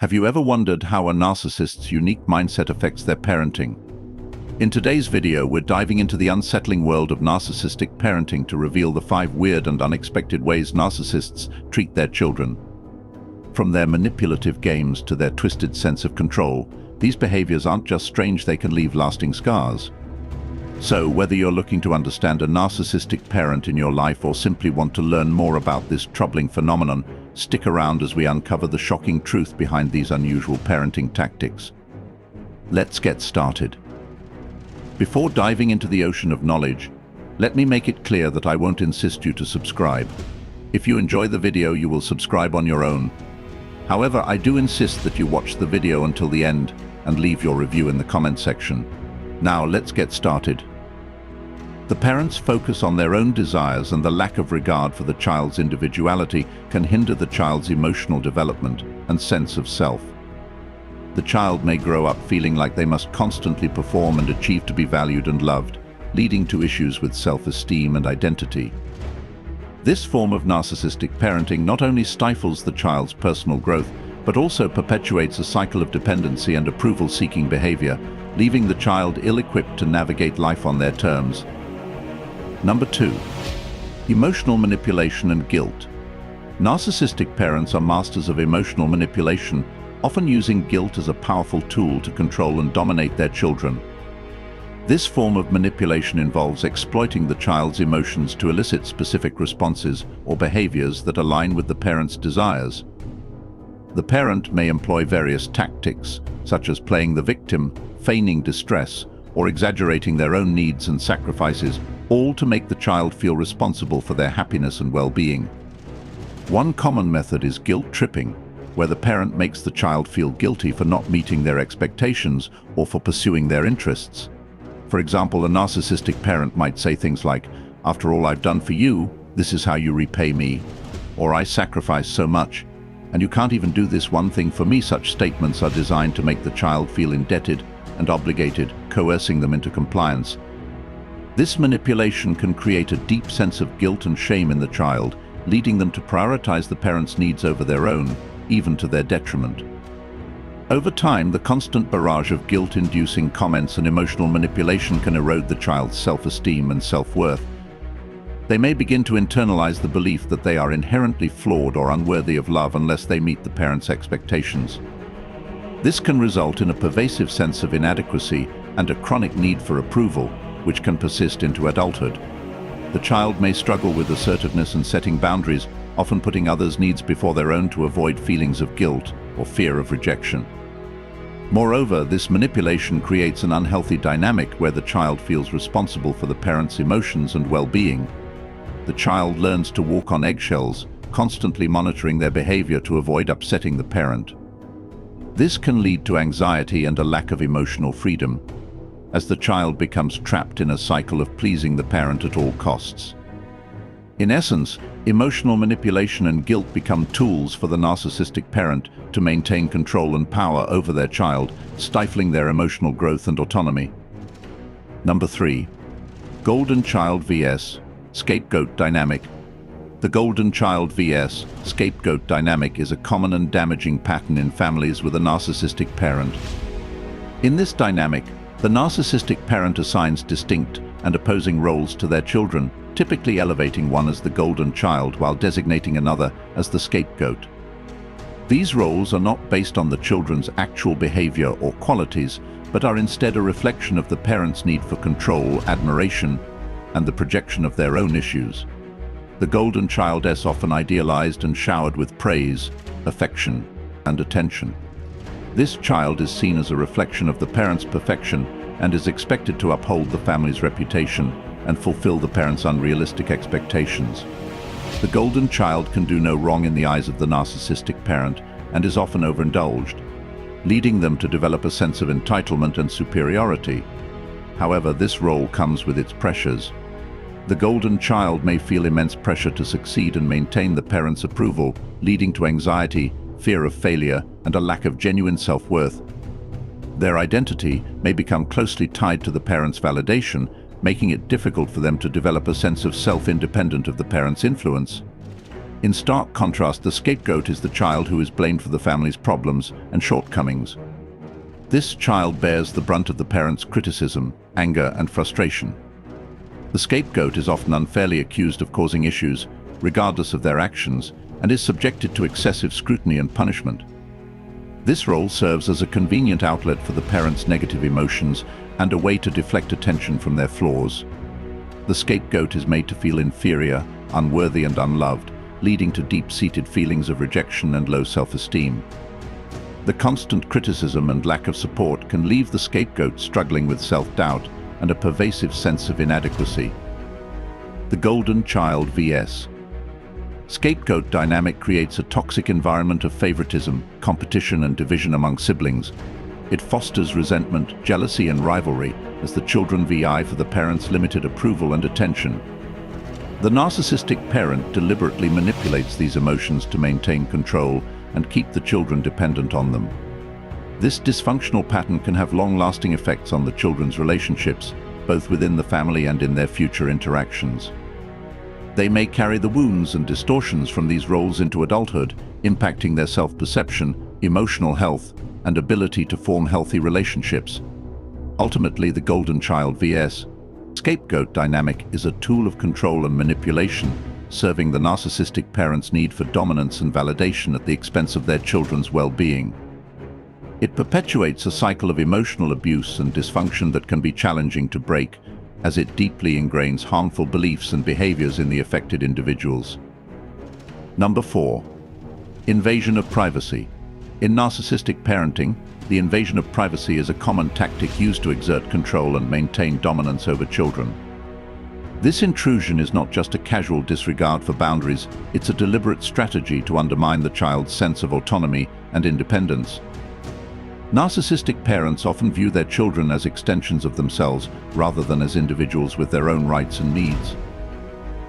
Have you ever wondered how a narcissist's unique mindset affects their parenting? In today's video, we're diving into the unsettling world of narcissistic parenting to reveal the 5 weird and unexpected ways narcissists treat their children. From their manipulative games to their twisted sense of control, these behaviors aren't just strange, they can leave lasting scars. So, whether you're looking to understand a narcissistic parent in your life or simply want to learn more about this troubling phenomenon, stick around as we uncover the shocking truth behind these unusual parenting tactics. Let's get started. Before diving into the ocean of knowledge, let me make it clear that I won't insist you to subscribe. If you enjoy the video, you will subscribe on your own. However, I do insist that you watch the video until the end and leave your review in the comment section. Now, let's get started. The parents' focus on their own desires and the lack of regard for the child's individuality can hinder the child's emotional development and sense of self. The child may grow up feeling like they must constantly perform and achieve to be valued and loved, leading to issues with self-esteem and identity. This form of narcissistic parenting not only stifles the child's personal growth, but also perpetuates a cycle of dependency and approval-seeking behavior, leaving the child ill-equipped to navigate life on their terms. Number 2. Emotional manipulation and guilt. Narcissistic parents are masters of emotional manipulation, often using guilt as a powerful tool to control and dominate their children. This form of manipulation involves exploiting the child's emotions to elicit specific responses or behaviors that align with the parent's desires. The parent may employ various tactics, such as playing the victim, feigning distress, or exaggerating their own needs and sacrifices, all to make the child feel responsible for their happiness and well-being. One common method is guilt tripping, where the parent makes the child feel guilty for not meeting their expectations or for pursuing their interests. For example, a narcissistic parent might say things like, "After all I've done for you, this is how you repay me," or "I sacrifice so much, and you can't even do this one thing for me." Such statements are designed to make the child feel indebted and obligated, coercing them into compliance. This manipulation can create a deep sense of guilt and shame in the child, leading them to prioritize the parent's needs over their own, even to their detriment. Over time, the constant barrage of guilt-inducing comments and emotional manipulation can erode the child's self-esteem and self-worth. They may begin to internalize the belief that they are inherently flawed or unworthy of love unless they meet the parent's expectations. This can result in a pervasive sense of inadequacy and a chronic need for approval, which can persist into adulthood. The child may struggle with assertiveness and setting boundaries, often putting others' needs before their own to avoid feelings of guilt or fear of rejection. Moreover, this manipulation creates an unhealthy dynamic where the child feels responsible for the parent's emotions and well-being. The child learns to walk on eggshells, constantly monitoring their behavior to avoid upsetting the parent. This can lead to anxiety and a lack of emotional freedom, as the child becomes trapped in a cycle of pleasing the parent at all costs. In essence, emotional manipulation and guilt become tools for the narcissistic parent to maintain control and power over their child, stifling their emotional growth and autonomy. Number 3. Golden Child vs. Scapegoat Dynamic. The golden child vs. scapegoat dynamic is a common and damaging pattern in families with a narcissistic parent. In this dynamic, the narcissistic parent assigns distinct and opposing roles to their children, typically elevating one as the golden child while designating another as the scapegoat. These roles are not based on the children's actual behavior or qualities, but are instead a reflection of the parent's need for control, admiration, and the projection of their own issues. The golden child is often idealized and showered with praise, affection, and attention. This child is seen as a reflection of the parent's perfection and is expected to uphold the family's reputation and fulfill the parent's unrealistic expectations. The golden child can do no wrong in the eyes of the narcissistic parent and is often overindulged, leading them to develop a sense of entitlement and superiority. However, this role comes with its pressures. The golden child may feel immense pressure to succeed and maintain the parent's approval, leading to anxiety, fear of failure, and a lack of genuine self-worth. Their identity may become closely tied to the parent's validation, making it difficult for them to develop a sense of self independent of the parent's influence. In stark contrast, the scapegoat is the child who is blamed for the family's problems and shortcomings. This child bears the brunt of the parents' criticism, anger, and frustration. The scapegoat is often unfairly accused of causing issues, regardless of their actions, and is subjected to excessive scrutiny and punishment. This role serves as a convenient outlet for the parents' negative emotions and a way to deflect attention from their flaws. The scapegoat is made to feel inferior, unworthy, and unloved, leading to deep-seated feelings of rejection and low self-esteem. The constant criticism and lack of support can leave the scapegoat struggling with self-doubt and a pervasive sense of inadequacy. The golden child vs. Scapegoat dynamic creates a toxic environment of favoritism, competition, and division among siblings. It fosters resentment, jealousy, and rivalry as the children vie for the parents' limited approval and attention. The narcissistic parent deliberately manipulates these emotions to maintain control and keep the children dependent on them. This dysfunctional pattern can have long-lasting effects on the children's relationships, both within the family and in their future interactions. They may carry the wounds and distortions from these roles into adulthood, impacting their self-perception, emotional health, and ability to form healthy relationships. Ultimately, the golden child vs. Scapegoat dynamic is a tool of control and manipulation, serving the narcissistic parent's need for dominance and validation at the expense of their children's well-being. It perpetuates a cycle of emotional abuse and dysfunction that can be challenging to break, as it deeply ingrains harmful beliefs and behaviors in the affected individuals. Number 4. Invasion of privacy. In narcissistic parenting, the invasion of privacy is a common tactic used to exert control and maintain dominance over children. This intrusion is not just a casual disregard for boundaries, it's a deliberate strategy to undermine the child's sense of autonomy and independence. Narcissistic parents often view their children as extensions of themselves rather than as individuals with their own rights and needs.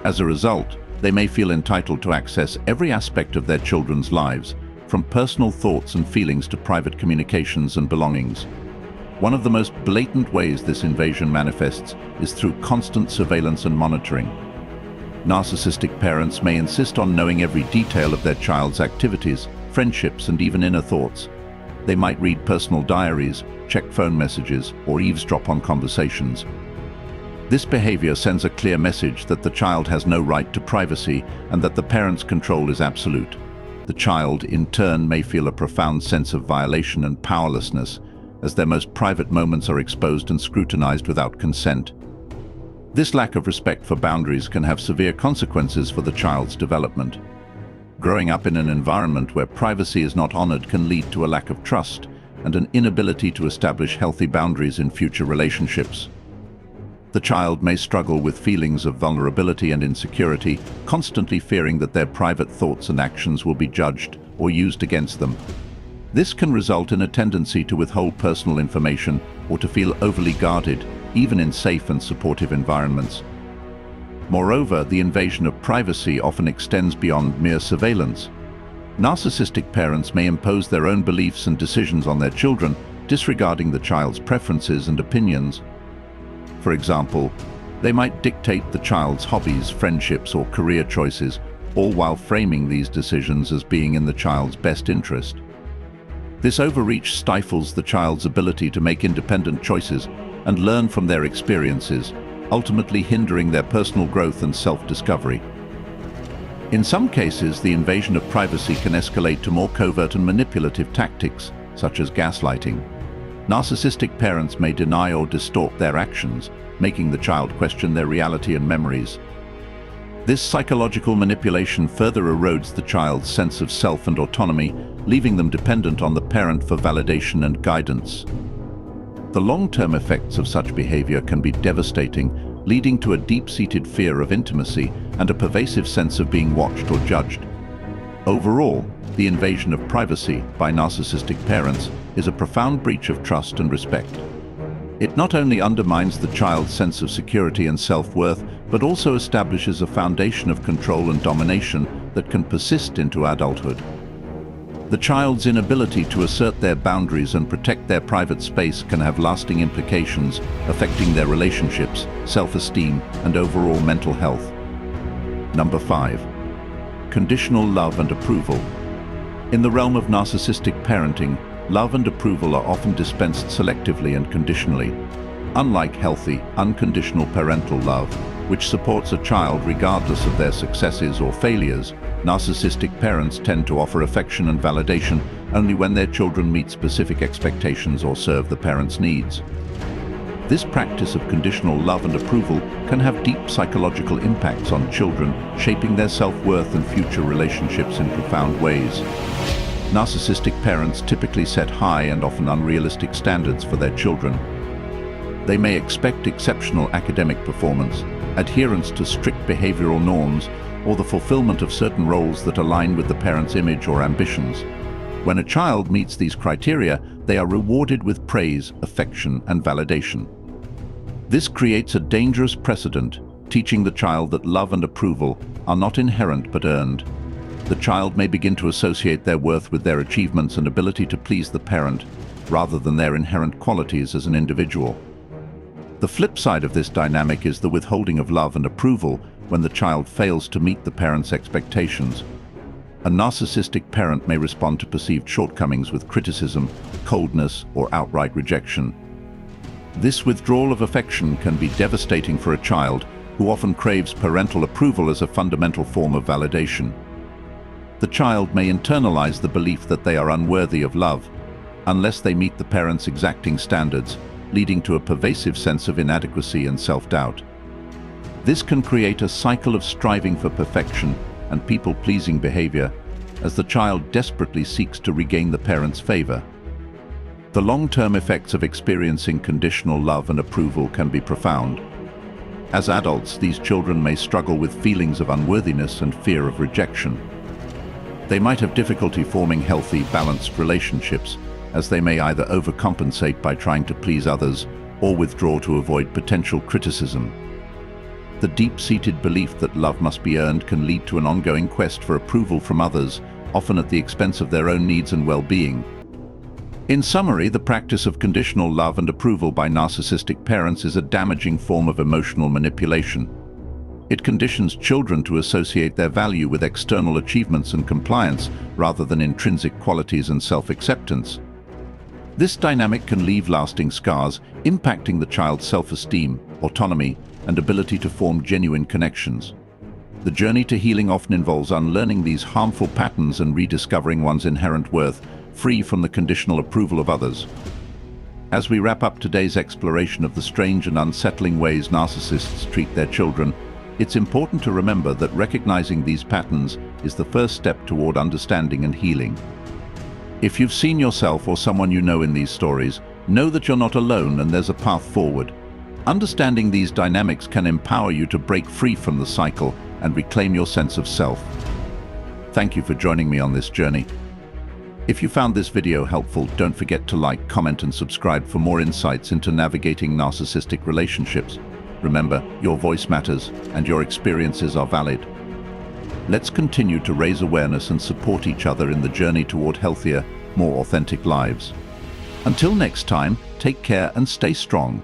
As a result, they may feel entitled to access every aspect of their children's lives, from personal thoughts and feelings to private communications and belongings. One of the most blatant ways this invasion manifests is through constant surveillance and monitoring. Narcissistic parents may insist on knowing every detail of their child's activities, friendships, and even inner thoughts. They might read personal diaries, check phone messages, or eavesdrop on conversations. This behavior sends a clear message that the child has no right to privacy and that the parent's control is absolute. The child, in turn, may feel a profound sense of violation and powerlessness, as their most private moments are exposed and scrutinized without consent. This lack of respect for boundaries can have severe consequences for the child's development. Growing up in an environment where privacy is not honored can lead to a lack of trust and an inability to establish healthy boundaries in future relationships. The child may struggle with feelings of vulnerability and insecurity, constantly fearing that their private thoughts and actions will be judged or used against them. This can result in a tendency to withhold personal information or to feel overly guarded, even in safe and supportive environments. Moreover, the invasion of privacy often extends beyond mere surveillance. Narcissistic parents may impose their own beliefs and decisions on their children, disregarding the child's preferences and opinions. For example, they might dictate the child's hobbies, friendships, or career choices, all while framing these decisions as being in the child's best interest. This overreach stifles the child's ability to make independent choices and learn from their experiences, ultimately hindering their personal growth and self-discovery. In some cases, the invasion of privacy can escalate to more covert and manipulative tactics, such as gaslighting. Narcissistic parents may deny or distort their actions, making the child question their reality and memories. This psychological manipulation further erodes the child's sense of self and autonomy, leaving them dependent on the parent for validation and guidance. The long-term effects of such behavior can be devastating, leading to a deep-seated fear of intimacy and a pervasive sense of being watched or judged. Overall, the invasion of privacy by narcissistic parents is a profound breach of trust and respect. It not only undermines the child's sense of security and self-worth, but also establishes a foundation of control and domination that can persist into adulthood. The child's inability to assert their boundaries and protect their private space can have lasting implications, affecting their relationships, self-esteem, and overall mental health. Number 5. Conditional love and approval. In the realm of narcissistic parenting, love and approval are often dispensed selectively and conditionally. Unlike healthy, unconditional parental love, which supports a child regardless of their successes or failures, narcissistic parents tend to offer affection and validation only when their children meet specific expectations or serve the parents' needs. This practice of conditional love and approval can have deep psychological impacts on children, shaping their self-worth and future relationships in profound ways. Narcissistic parents typically set high and often unrealistic standards for their children. They may expect exceptional academic performance, adherence to strict behavioral norms, or the fulfillment of certain roles that align with the parent's image or ambitions. When a child meets these criteria, they are rewarded with praise, affection, and validation. This creates a dangerous precedent, teaching the child that love and approval are not inherent but earned. The child may begin to associate their worth with their achievements and ability to please the parent, rather than their inherent qualities as an individual. The flip side of this dynamic is the withholding of love and approval when the child fails to meet the parent's expectations. A narcissistic parent may respond to perceived shortcomings with criticism, coldness, or outright rejection. This withdrawal of affection can be devastating for a child who often craves parental approval as a fundamental form of validation. The child may internalize the belief that they are unworthy of love unless they meet the parent's exacting standards, leading to a pervasive sense of inadequacy and self-doubt. This can create a cycle of striving for perfection and people-pleasing behavior as the child desperately seeks to regain the parent's favor. The long-term effects of experiencing conditional love and approval can be profound. As adults, these children may struggle with feelings of unworthiness and fear of rejection. They might have difficulty forming healthy, balanced relationships, as they may either overcompensate by trying to please others or withdraw to avoid potential criticism. The deep-seated belief that love must be earned can lead to an ongoing quest for approval from others, often at the expense of their own needs and well-being. In summary, the practice of conditional love and approval by narcissistic parents is a damaging form of emotional manipulation. It conditions children to associate their value with external achievements and compliance rather than intrinsic qualities and self-acceptance. This dynamic can leave lasting scars, impacting the child's self-esteem, autonomy, and ability to form genuine connections. The journey to healing often involves unlearning these harmful patterns and rediscovering one's inherent worth, free from the conditional approval of others. As we wrap up today's exploration of the strange and unsettling ways narcissists treat their children, it's important to remember that recognizing these patterns is the first step toward understanding and healing. If you've seen yourself or someone you know in these stories, know that you're not alone and there's a path forward. Understanding these dynamics can empower you to break free from the cycle and reclaim your sense of self. Thank you for joining me on this journey. If you found this video helpful, don't forget to like, comment, and subscribe for more insights into navigating narcissistic relationships. Remember, your voice matters and your experiences are valid. Let's continue to raise awareness and support each other in the journey toward healthier, more authentic lives. Until next time, take care and stay strong.